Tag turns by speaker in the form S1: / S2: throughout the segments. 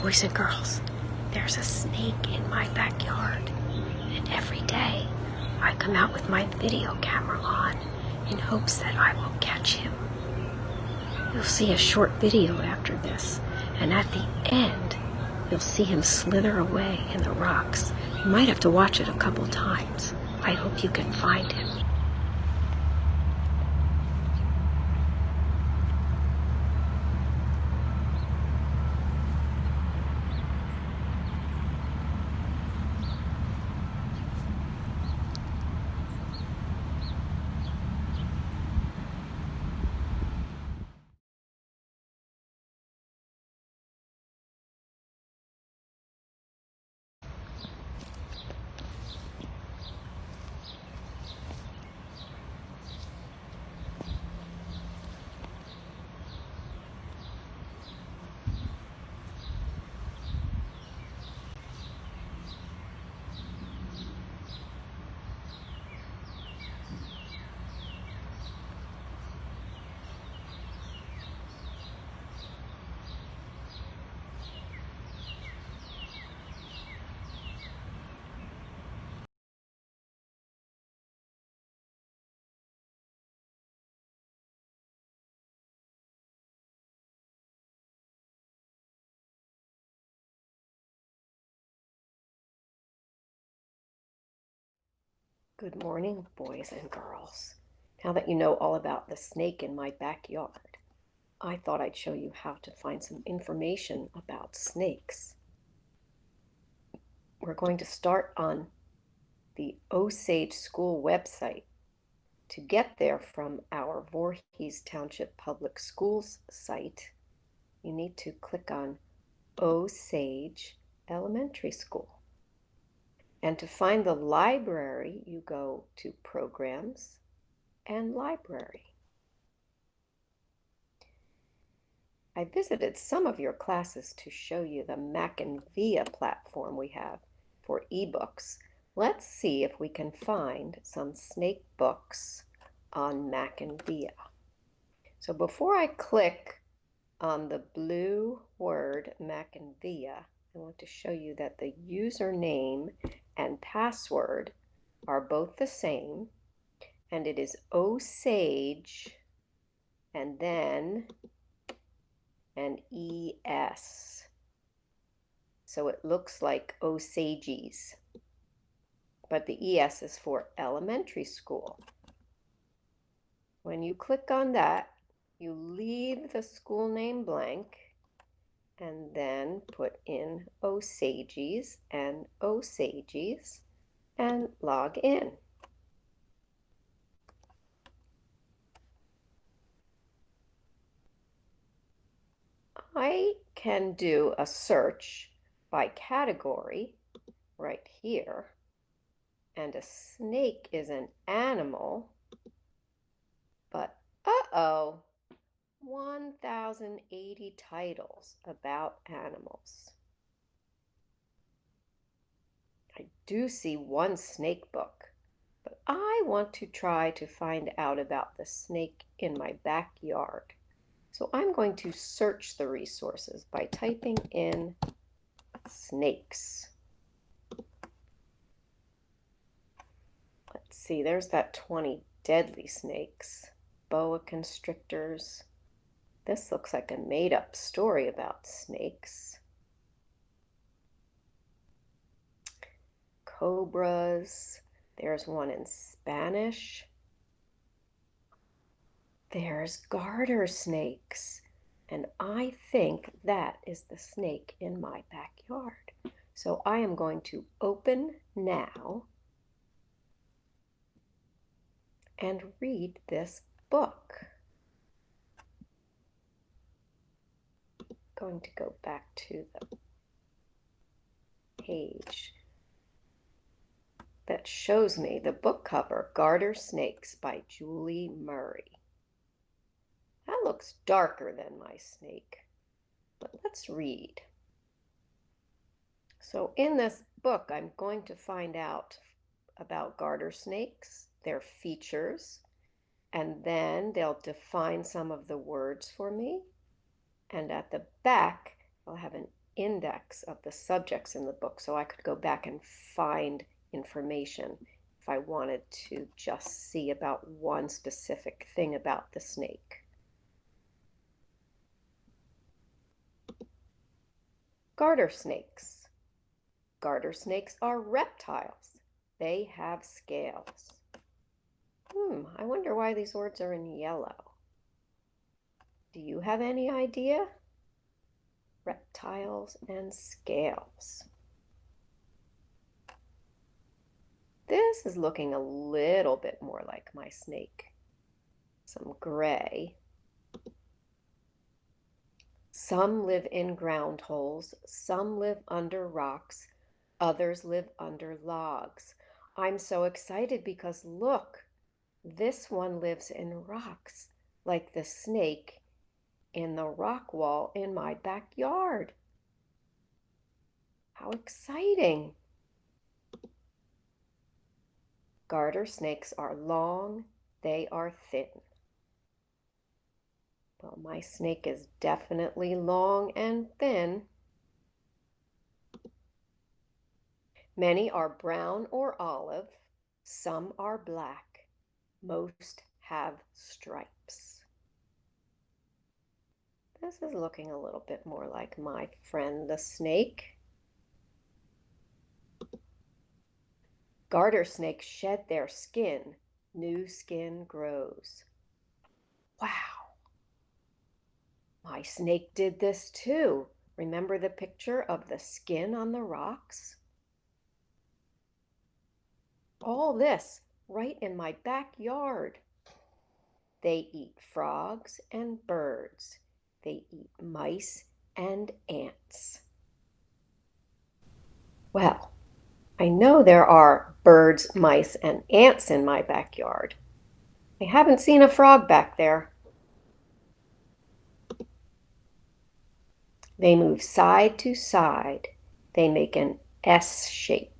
S1: Boys and girls, there's a snake in my backyard, and every day I come out with my video camera on in hopes that I will catch him. You'll see a short video after this, and at the end, you'll see him slither away in the rocks. You might have to watch it a couple times. I hope you can find him. Good morning, boys and girls. Now that you know all about the snake in my backyard, I thought I'd show you how to find some information about snakes. We're going to start on the Osage School website. To get there from our Voorhees Township Public Schools site, you need to click on Osage Elementary School. And to find the library, you go to Programs and Library. I visited some of your classes to show you the Mac and Via platform we have for ebooks. Let's see if we can find some snake books on Mac and Via. So before I click on the blue word Mac and Via, I want to show you that the username and password are both the same, and it is Osage and then an ES. So it looks like Osages, but the ES is for elementary school. When you click on that, you leave the school name blank and then put in Osages and Osages and log in. I can do a search by category right here, and a snake is an animal, but 1,080 titles about animals. I do see one snake book, but I want to try to find out about the snake in my backyard. So I'm going to search the resources by typing in snakes. Let's see, there's that 20 deadly snakes, boa constrictors. This looks like a made-up story about snakes. Cobras. There's one in Spanish. There's garter snakes. And I think that is the snake in my backyard. So I am going to open now and read this book. Going to go back to the page that shows me the book cover, Garter Snakes by Julie Murray. That looks darker than my snake, but let's read. So in this book, I'm going to find out about garter snakes, their features, and then they'll define some of the words for me. And at the back, I'll have an index of the subjects in the book so I could go back and find information if I wanted to just see about one specific thing about the snake. Garter snakes. Garter snakes are reptiles. They have scales. I wonder why these words are in yellow. Do you have any idea? Reptiles and scales. This is looking a little bit more like my snake. Some gray. Some live in ground holes, some live under rocks, others live under logs. I'm so excited because look, this one lives in rocks, like the snake in the rock wall in my backyard. How exciting! Garter snakes are long, they are thin. Well, my snake is definitely long and thin. Many are brown or olive, some are black, most have stripes. This is looking a little bit more like my friend the snake. Garter snakes shed their skin, new skin grows. Wow! My snake did this too. Remember the picture of the skin on the rocks? All this right in my backyard. They eat frogs and birds. They eat mice and ants. Well, I know there are birds, mice, and ants in my backyard. I haven't seen a frog back there. They move side to side. They make an S shape.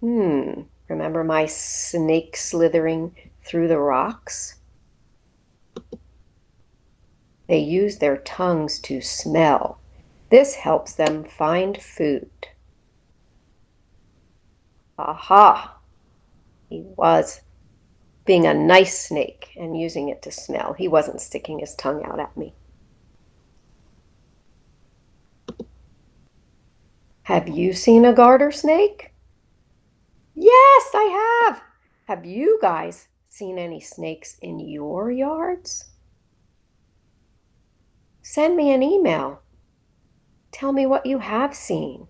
S1: Remember my snake slithering through the rocks? They use their tongues to smell. This helps them find food. Aha! He was being a nice snake and using it to smell. He wasn't sticking his tongue out at me. Have you seen a garter snake? Yes, I have. Have you guys seen any snakes in your yards? Send me an email. Tell me what you have seen.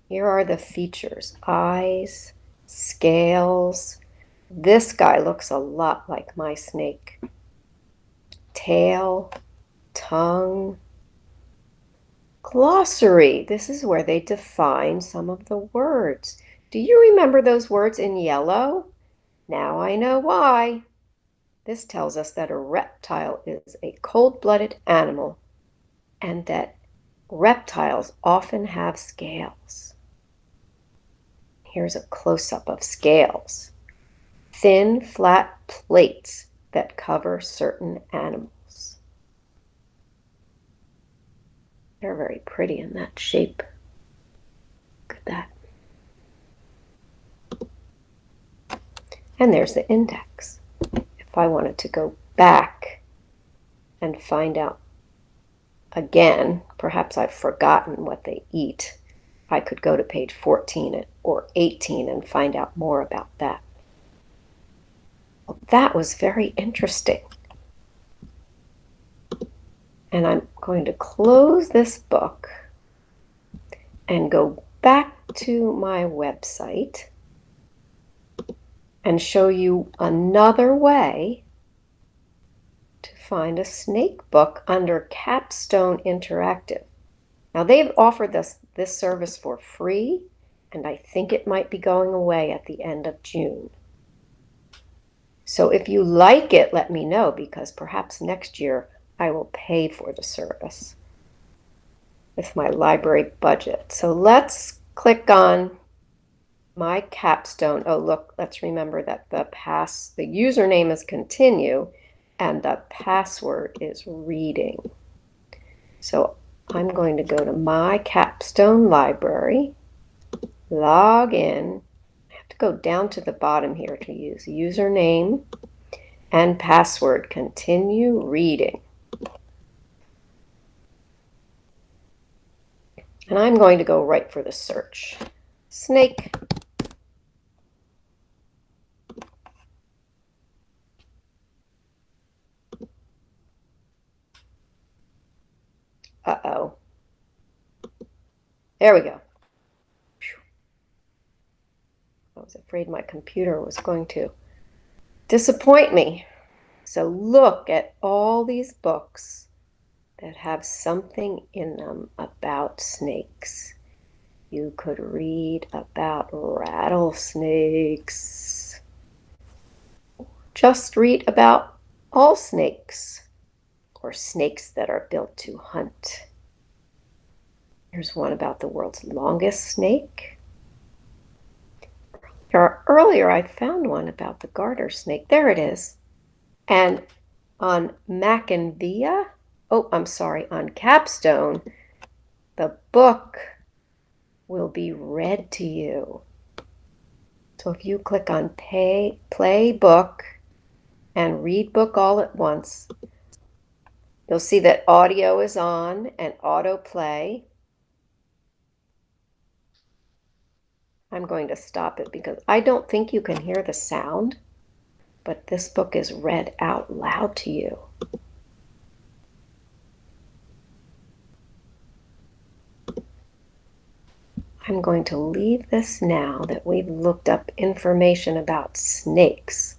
S1: Here are the features: eyes, scales. This guy looks a lot like my snake. Tail, tongue. Glossary. This is where they define some of the words. Do you remember those words in yellow? Now I know why. This tells us that a reptile is a cold-blooded animal and that reptiles often have scales. Here's a close-up of scales. Thin, flat plates that cover certain animals. They're very pretty in that shape. Look at that. And there's the index. If I wanted to go back and find out again, perhaps I've forgotten what they eat, I could go to page 14 or 18 and find out more about that. Well, that was very interesting. And I'm going to close this book and go back to my website and show you another way to find a snake book under Capstone Interactive. Now they've offered this service for free, and I think it might be going away at the end of June. So if you like it, let me know, because perhaps next year I will pay for the service with my library budget. So let's click on my capstone. Oh, look, let's remember that the username is continue, and the password is reading. So I'm going to go to my Capstone library, log in. I have to go down to the bottom here to use username and password. Continue reading. And I'm going to go right for the search. Snake. Uh-oh. There we go. I was afraid my computer was going to disappoint me. So look at all these books that have something in them about snakes. You could read about rattlesnakes. Just read about all snakes, or snakes that are built to hunt. Here's one about the world's longest snake. Earlier I found one about the garter snake. There it is. And on Mackenvia, on Capstone, the book will be read to you. So if you click on play book and read book all at once, you'll see that audio is on and autoplay. I'm going to stop it because I don't think you can hear the sound, but this book is read out loud to you. I'm going to leave this now that we've looked up information about snakes.